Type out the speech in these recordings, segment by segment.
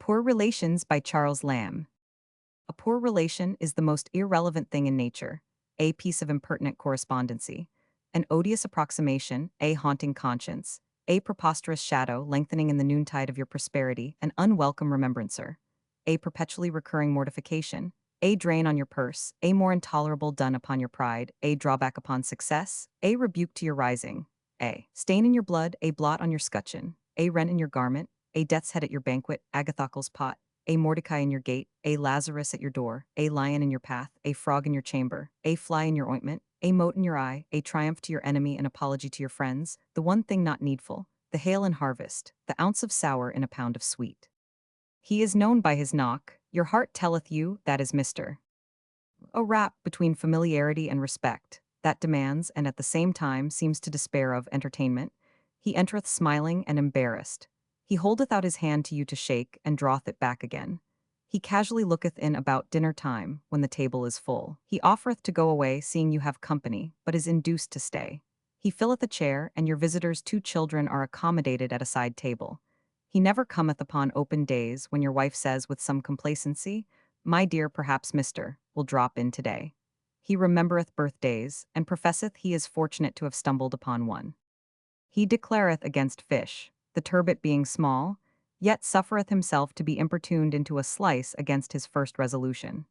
Poor Relations by Charles Lamb. A poor relation is the most irrelevant thing in nature, a piece of impertinent correspondency, an odious approximation, a haunting conscience, a preposterous shadow lengthening in the noontide of your prosperity, an unwelcome remembrancer, a perpetually recurring mortification, a drain on your purse, a more intolerable dun upon your pride, a drawback upon success, a rebuke to your rising, a stain in your blood, a blot on your scutcheon, a rent in your garment, a death's head at your banquet, Agathocle's pot, a Mordecai in your gate, a Lazarus at your door, a lion in your path, a frog in your chamber, a fly in your ointment, a mote in your eye, a triumph to your enemy, an apology to your friends, the one thing not needful, the hail in harvest, the ounce of sour in a pound of sweet. He is known by his knock, your heart telleth you that is Mr. A rap between familiarity and respect, that demands and at the same time seems to despair of entertainment. He entereth smiling and embarrassed. He holdeth out his hand to you to shake, and draweth it back again. He casually looketh in about dinner time, when the table is full. He offereth to go away, seeing you have company, but is induced to stay. He filleth a chair, and your visitor's 2 children are accommodated at a side table. He never cometh upon open days when your wife says with some complacency, "My dear, perhaps Mr. will drop in today." He remembereth birthdays, and professeth he is fortunate to have stumbled upon one. He declareth against fish, the turbot being small, yet suffereth himself to be importuned into a slice against his first resolution.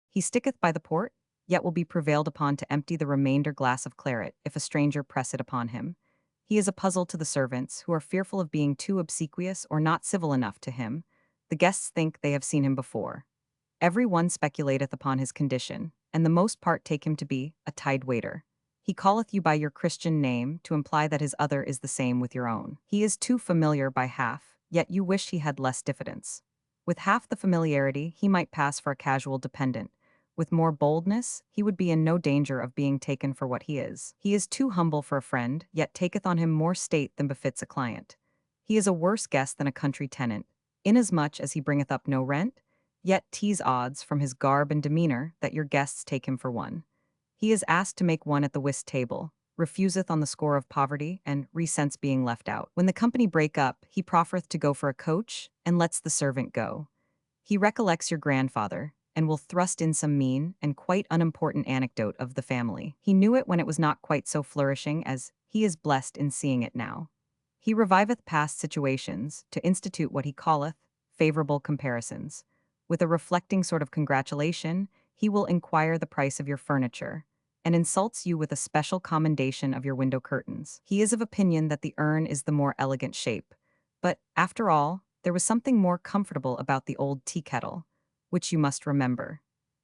He sticketh by the port, yet will be prevailed upon to empty the remainder glass of claret if a stranger press it upon him. He is a puzzle to the servants, who are fearful of being too obsequious or not civil enough to him. The guests think they have seen him before. Every one speculateth upon his condition, and the most part take him to be a tide waiter. He calleth you by your Christian name to imply that his other is the same with your own. He is too familiar by half, yet you wish he had less diffidence. With half the familiarity, he might pass for a casual dependent. With more boldness, he would be in no danger of being taken for what he is. He is too humble for a friend, yet taketh on him more state than befits a client. He is a worse guest than a country tenant, inasmuch as he bringeth up no rent, yet tease odds from his garb and demeanor that your guests take him for one. He is asked to make one at the whist table, refuseth on the score of poverty, and resents being left out. When the company break up, he proffereth to go for a coach, and lets the servant go. He recollects your grandfather, and will thrust in some mean and quite unimportant anecdote of the family. He knew it when it was not quite so flourishing as he is blessed in seeing it now. He reviveth past situations, to institute what he calleth favorable comparisons. With a reflecting sort of congratulation, he will inquire the price of your furniture, and insults you with a special commendation of your window curtains. He is of opinion that the urn is the more elegant shape, but, after all, there was something more comfortable about the old tea kettle, which you must remember.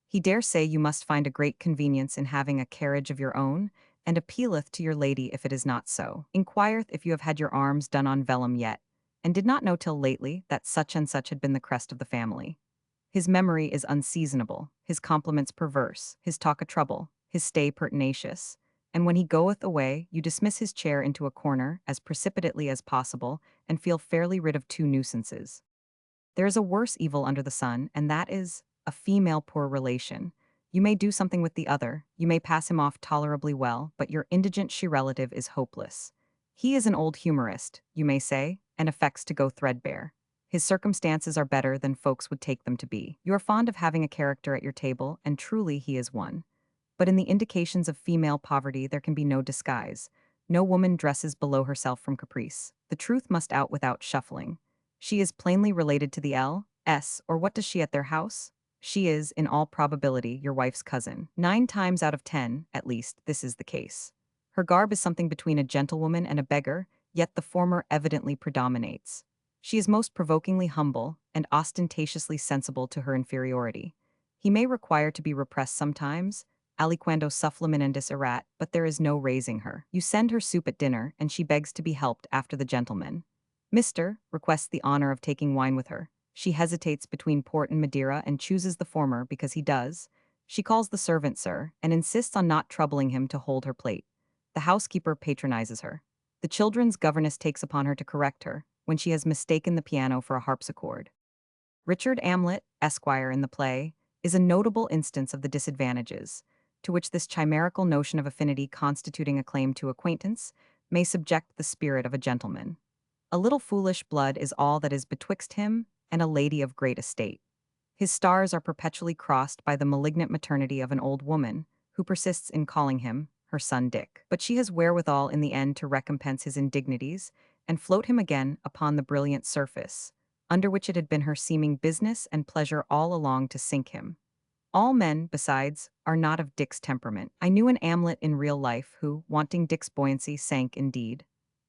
He dare say you must find a great convenience in having a carriage of your own, and appealeth to your lady if it is not so. Inquireth if you have had your arms done on vellum yet, and did not know till lately that such and such had been the crest of the family. His memory is unseasonable, his compliments perverse, his talk a trouble, his stay pertinacious, and when he goeth away, you dismiss his chair into a corner as precipitately as possible, and feel fairly rid of 2 nuisances. There is a worse evil under the sun, and that is a female poor relation. You may do something with the other, you may pass him off tolerably well, but your indigent she-relative is hopeless. He is an old humorist, you may say, and affects to go threadbare. His circumstances are better than folks would take them to be. You are fond of having a character at your table, and truly he is one. But in the indications of female poverty there can be no disguise. No woman dresses below herself from caprice. The truth must out without shuffling. She is plainly related to the L.S., or what does she at their house? She is, in all probability, your wife's cousin. 9 times out of 10, at least, this is the case. Her garb is something between a gentlewoman and a beggar, yet the former evidently predominates. She is most provokingly humble, and ostentatiously sensible to her inferiority. He may require to be repressed sometimes, aliquando supplementandis erat, but there is no raising her. You send her soup at dinner, and she begs to be helped after the gentleman. Mr. requests the honor of taking wine with her. She hesitates between port and Madeira and chooses the former because he does. She calls the servant sir, and insists on not troubling him to hold her plate. The housekeeper patronizes her. The children's governess takes upon her to correct her, when she has mistaken the piano for a harpsichord. Richard Amlet, Esquire, in the play, is a notable instance of the disadvantages, to which this chimerical notion of affinity constituting a claim to acquaintance may subject the spirit of a gentleman. A little foolish blood is all that is betwixt him and a lady of great estate. His stars are perpetually crossed by the malignant maternity of an old woman, who persists in calling him her son Dick. But she has wherewithal in the end to recompense his indignities and float him again upon the brilliant surface, under which it had been her seeming business and pleasure all along to sink him. All men, besides, are not of Dick's temperament. I knew an Amlet in real life who, wanting Dick's buoyancy, sank indeed.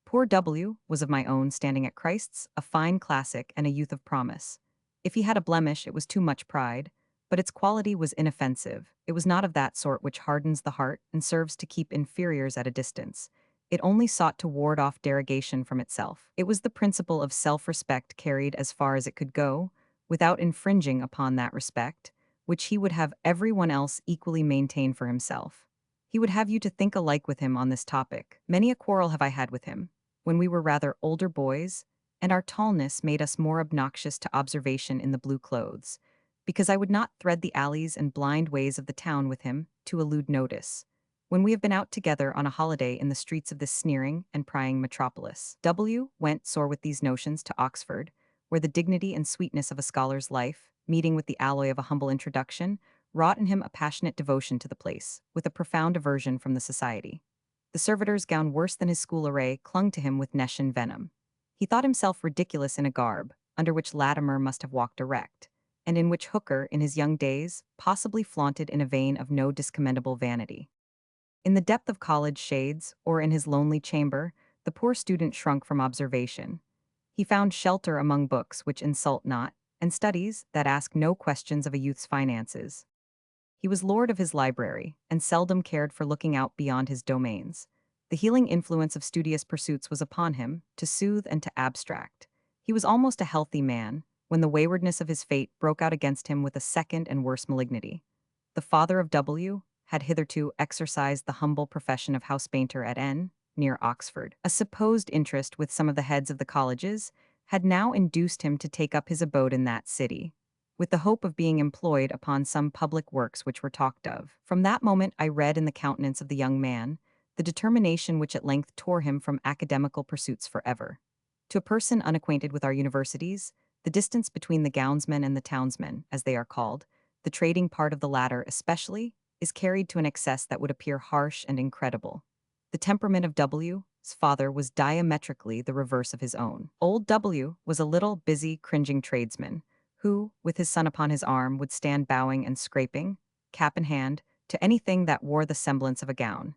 Poor W was of my own standing at Christ's, a fine classic and a youth of promise. If he had a blemish, it was too much pride, but its quality was inoffensive. It was not of that sort which hardens the heart and serves to keep inferiors at a distance. It only sought to ward off derogation from itself. It was the principle of self-respect carried as far as it could go, without infringing upon that respect, which he would have everyone else equally maintain for himself. He would have you to think alike with him on this topic. Many a quarrel have I had with him, when we were rather older boys, and our tallness made us more obnoxious to observation in the blue clothes, because I would not thread the alleys and blind ways of the town with him to elude notice. When we have been out together on a holiday in the streets of this sneering and prying metropolis, W went sore with these notions to Oxford, where the dignity and sweetness of a scholar's life, meeting with the alloy of a humble introduction, wrought in him a passionate devotion to the place, with a profound aversion from the society. The servitor's gown worse than his school array clung to him with Nescian venom. He thought himself ridiculous in a garb, under which Latimer must have walked erect, and in which Hooker, in his young days, possibly flaunted in a vein of no discommendable vanity. In the depth of college shades, or in his lonely chamber, the poor student shrunk from observation. He found shelter among books which insult not, and studies that ask no questions of a youth's finances. He was lord of his library, and seldom cared for looking out beyond his domains. The healing influence of studious pursuits was upon him, to soothe and to abstract. He was almost a healthy man, when the waywardness of his fate broke out against him with a second and worse malignity. The father of W had hitherto exercised the humble profession of house painter at N, near Oxford. A supposed interest with some of the heads of the colleges had now induced him to take up his abode in that city, with the hope of being employed upon some public works which were talked of. From that moment I read in the countenance of the young man the determination which at length tore him from academical pursuits forever. To a person unacquainted with our universities, the distance between the gownsmen and the townsmen, as they are called, the trading part of the latter especially, is carried to an excess that would appear harsh and incredible. The temperament of W's father was diametrically the reverse of his own. Old W was a little, busy, cringing tradesman, who, with his son upon his arm, would stand bowing and scraping, cap in hand, to anything that wore the semblance of a gown.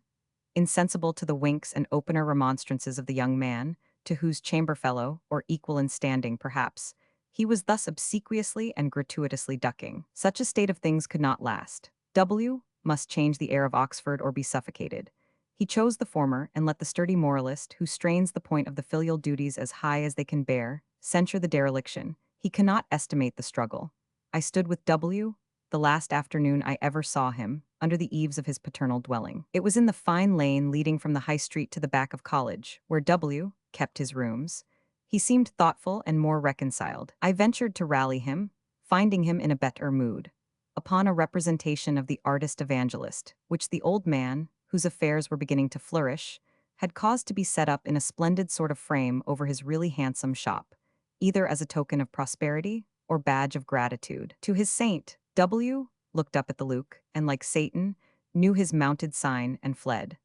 Insensible to the winks and opener remonstrances of the young man, to whose chamberfellow, or equal in standing perhaps, he was thus obsequiously and gratuitously ducking. Such a state of things could not last. W must change the air of Oxford or be suffocated. He chose the former, and let the sturdy moralist, who strains the point of the filial duties as high as they can bear, censure the dereliction. He cannot estimate the struggle. I stood with W, the last afternoon I ever saw him, under the eaves of his paternal dwelling. It was in the fine lane leading from the High Street to the back of college, where W kept his rooms. He seemed thoughtful and more reconciled. I ventured to rally him, finding him in a better mood, upon a representation of the artist evangelist, which the old man, whose affairs were beginning to flourish, had caused to be set up in a splendid sort of frame over his really handsome shop, either as a token of prosperity or badge of gratitude. To his saint, W looked up at the Luke, and like Satan, knew his mounted sign and fled.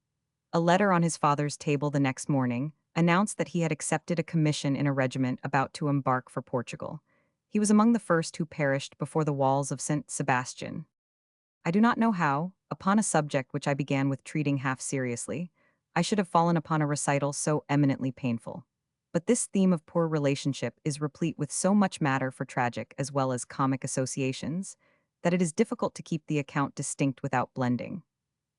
A letter on his father's table the next morning announced that he had accepted a commission in a regiment about to embark for Portugal. He was among the first who perished before the walls of St. Sebastian. I do not know how, upon a subject which I began with treating half seriously, I should have fallen upon a recital so eminently painful. But this theme of poor relationship is replete with so much matter for tragic as well as comic associations, that it is difficult to keep the account distinct without blending.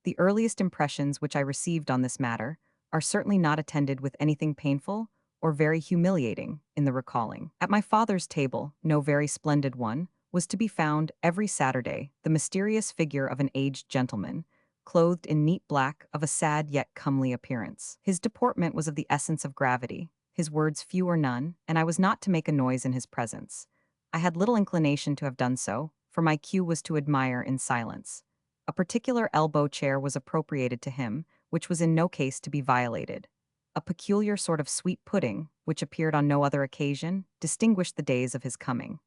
The earliest impressions which I received on this matter are certainly not attended with anything painful or very humiliating in the recalling. At my father's table, no very splendid one, was to be found every Saturday the mysterious figure of an aged gentleman, clothed in neat black of a sad yet comely appearance. His deportment was of the essence of gravity, his words few or none, and I was not to make a noise in his presence. I had little inclination to have done so, for my cue was to admire in silence. A particular elbow chair was appropriated to him, which was in no case to be violated. A peculiar sort of sweet pudding, which appeared on no other occasion, distinguished the days of his coming.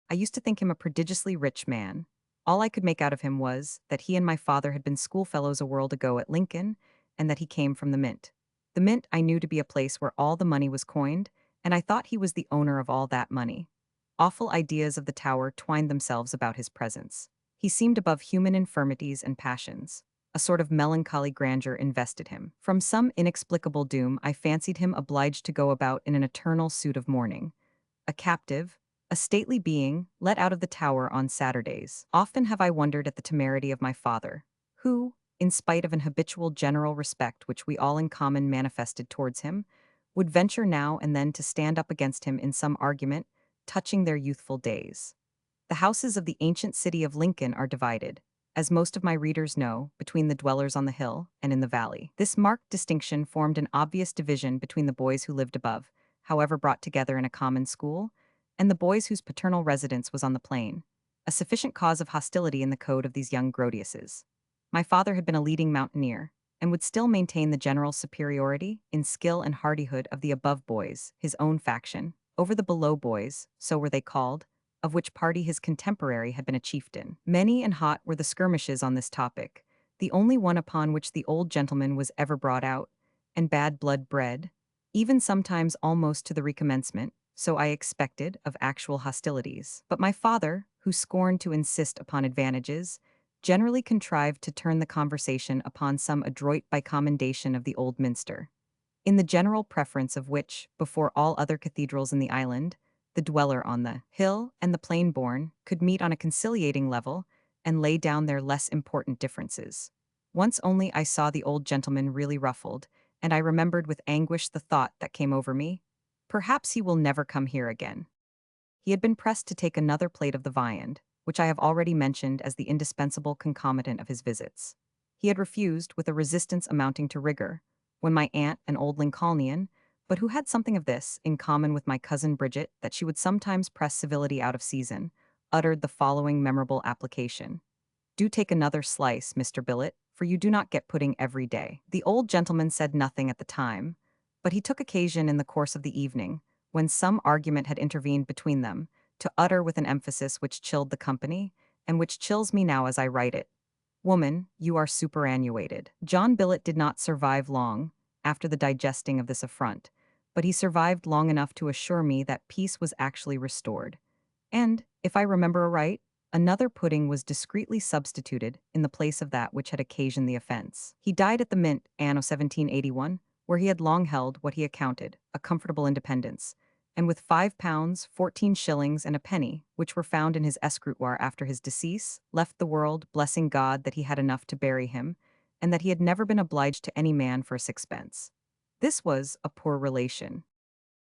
I used to think him a prodigiously rich man. All I could make out of him was that he and my father had been schoolfellows a world ago at Lincoln, and that he came from the Mint. The Mint I knew to be a place where all the money was coined, and I thought he was the owner of all that money. Awful ideas of the Tower twined themselves about his presence. He seemed above human infirmities and passions. A sort of melancholy grandeur invested him. From some inexplicable doom, I fancied him obliged to go about in an eternal suit of mourning. A captive, a stately being, let out of the Tower on Saturdays. Often have I wondered at the temerity of my father, who, in spite of an habitual general respect which we all in common manifested towards him, would venture now and then to stand up against him in some argument touching their youthful days. The houses of the ancient city of Lincoln are divided, as most of my readers know, between the dwellers on the hill and in the valley. This marked distinction formed an obvious division between the boys who lived above, however brought together in a common school, and the boys whose paternal residence was on the plain, a sufficient cause of hostility in the code of these young Grotiuses. My father had been a leading mountaineer, and would still maintain the general superiority in skill and hardihood of the above boys, his own faction, over the below boys, so were they called, of which party his contemporary had been a chieftain. Many and hot were the skirmishes on this topic, the only one upon which the old gentleman was ever brought out, and bad blood bred, even sometimes almost to the recommencement, so I expected, of actual hostilities. But my father, who scorned to insist upon advantages, generally contrived to turn the conversation upon some adroit by-commendation of the old minster, in the general preference of which, before all other cathedrals in the island, the dweller on the hill and the plain-born could meet on a conciliating level and lay down their less important differences. Once only I saw the old gentleman really ruffled, and I remembered with anguish the thought that came over me, perhaps he will never come here again. He had been pressed to take another plate of the viand, which I have already mentioned as the indispensable concomitant of his visits. He had refused with a resistance amounting to rigor, when my aunt, an old Lincolnian, but who had something of this in common with my cousin Bridget, that she would sometimes press civility out of season, uttered the following memorable application. "Do take another slice, Mr. Billet, for you do not get pudding every day." The old gentleman said nothing at the time, but he took occasion in the course of the evening, when some argument had intervened between them, to utter with an emphasis which chilled the company, and which chills me now as I write it, "Woman, you are superannuated." John Billet did not survive long after the digesting of this affront, but he survived long enough to assure me that peace was actually restored. And, if I remember aright, another pudding was discreetly substituted in the place of that which had occasioned the offense. He died at the Mint, anno 1781, where he had long held what he accounted a comfortable independence, and with £5, 14 shillings, and a penny, which were found in his escritoire after his decease, left the world, blessing God that he had enough to bury him, and that he had never been obliged to any man for a sixpence. This was a poor relation.